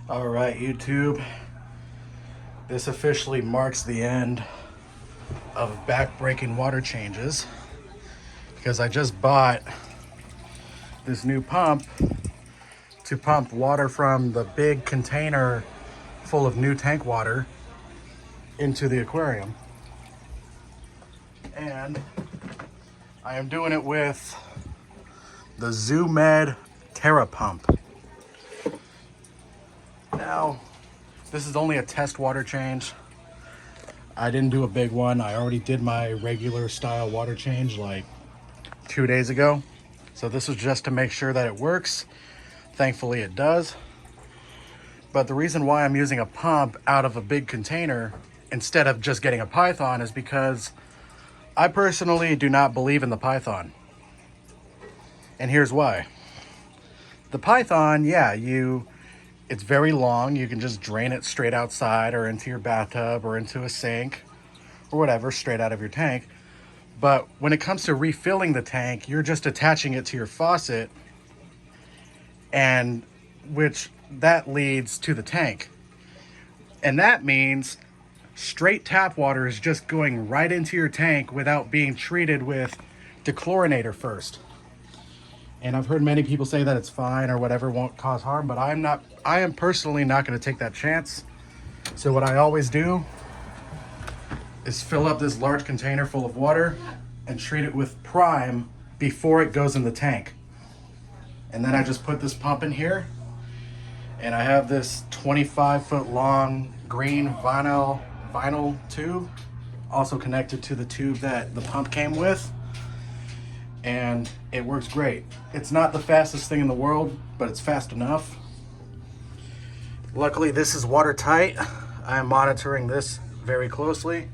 All right, YouTube. This officially marks the end of back-breaking water changes because I just bought this new pump to pump water from the big container full of new tank water into the aquarium. And I am doing it with the ZooMed Terra pump. Now, this is only a test water change. I didn't do a big one. I already did my regular style water change like 2 days ago. So this was just to make sure that it works. Thankfully it does. But the reason why I'm using a pump out of a big container instead of just getting a Python is because I personally do not believe in the Python. And here's why. The Python, it's very long. You can just drain it straight outside or into your bathtub or into a sink or whatever, straight out of your tank. But when it comes to refilling the tank, you're just attaching it to your faucet, and which that leads to the tank. And that means straight tap water is just going right into your tank without being treated with dechlorinator first. And I've heard many people say that it's fine or whatever, won't cause harm, but I am personally not going to take that chance. So what I always do is fill up this large container full of water and treat it with Prime before it goes in the tank. And then I just put this pump in here, and I have this 25-foot long green vinyl tube, also connected to the tube that the pump came with. And it works great. It's not the fastest thing in the world, but it's fast enough. Luckily, this is watertight. I am monitoring this very closely,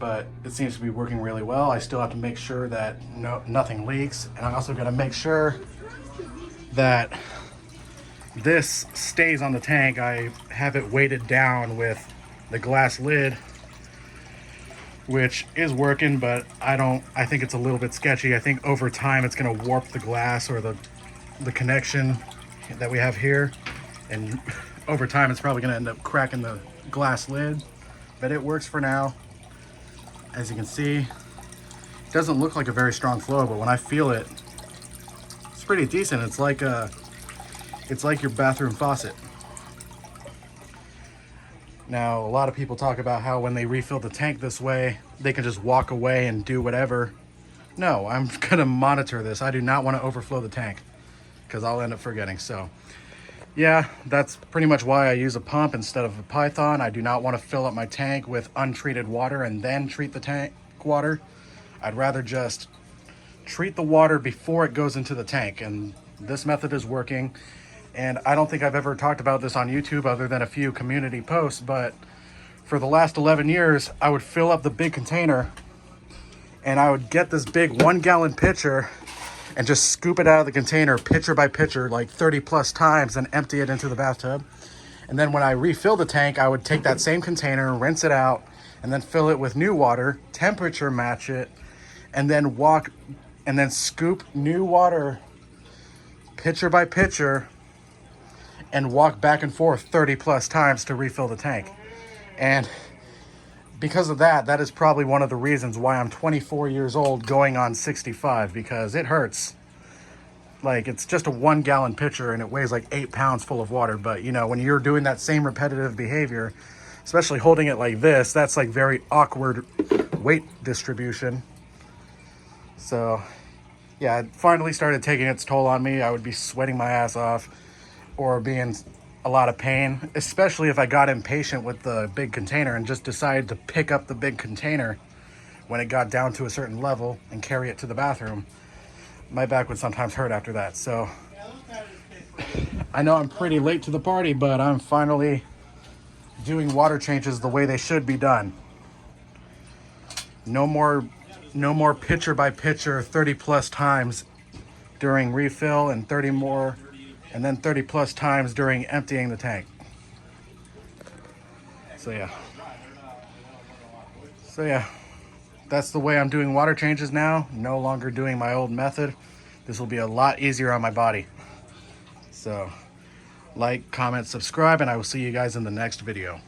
but it seems to be working really well. I still have to make sure that nothing leaks, and I also got to make sure that this stays on the tank. I have it weighted down with the glass lid, which is working, but I think it's a little bit sketchy. I think over time it's gonna warp the glass or the connection that we have here. And over time it's probably gonna end up cracking the glass lid, but it works for now. As you can see, it doesn't look like a very strong flow, but when I feel it, it's pretty decent. It's like your bathroom faucet. Now, a lot of people talk about how when they refill the tank this way, they can just walk away and do whatever. No, I'm gonna monitor this. I do not want to overflow the tank because I'll end up forgetting. So yeah, that's pretty much why I use a pump instead of a Python. I do not want to fill up my tank with untreated water and then treat the tank water. I'd rather just treat the water before it goes into the tank, and this method is working. And I don't think I've ever talked about this on YouTube other than a few community posts, but for the last 11 years, I would fill up the big container and I would get this big 1-gallon pitcher and just scoop it out of the container pitcher by pitcher like 30 plus times and empty it into the bathtub. And then when I refill the tank, I would take that same container, rinse it out, and then fill it with new water, temperature match it, and then scoop new water pitcher by pitcher and walk back and forth 30 plus times to refill the tank. And because of that, that is probably one of the reasons why I'm 24 years old going on 65, because it hurts. Like, it's just a 1-gallon pitcher and it weighs like 8 pounds full of water. But you know, when you're doing that same repetitive behavior, especially holding it like this, that's like very awkward weight distribution. So yeah, it finally started taking its toll on me. I would be sweating my ass off or be in a lot of pain, especially if I got impatient with the big container and just decided to pick up the big container when it got down to a certain level and carry it to the bathroom. My back would sometimes hurt after that. So I know I'm pretty late to the party, but I'm finally doing water changes the way they should be done. No more pitcher by pitcher 30 plus times during refill and 30 plus times during emptying the tank. So yeah, that's the way I'm doing water changes now. No longer doing my old method. This will be a lot easier on my body. So Like, comment, subscribe, and I will see you guys in the next video.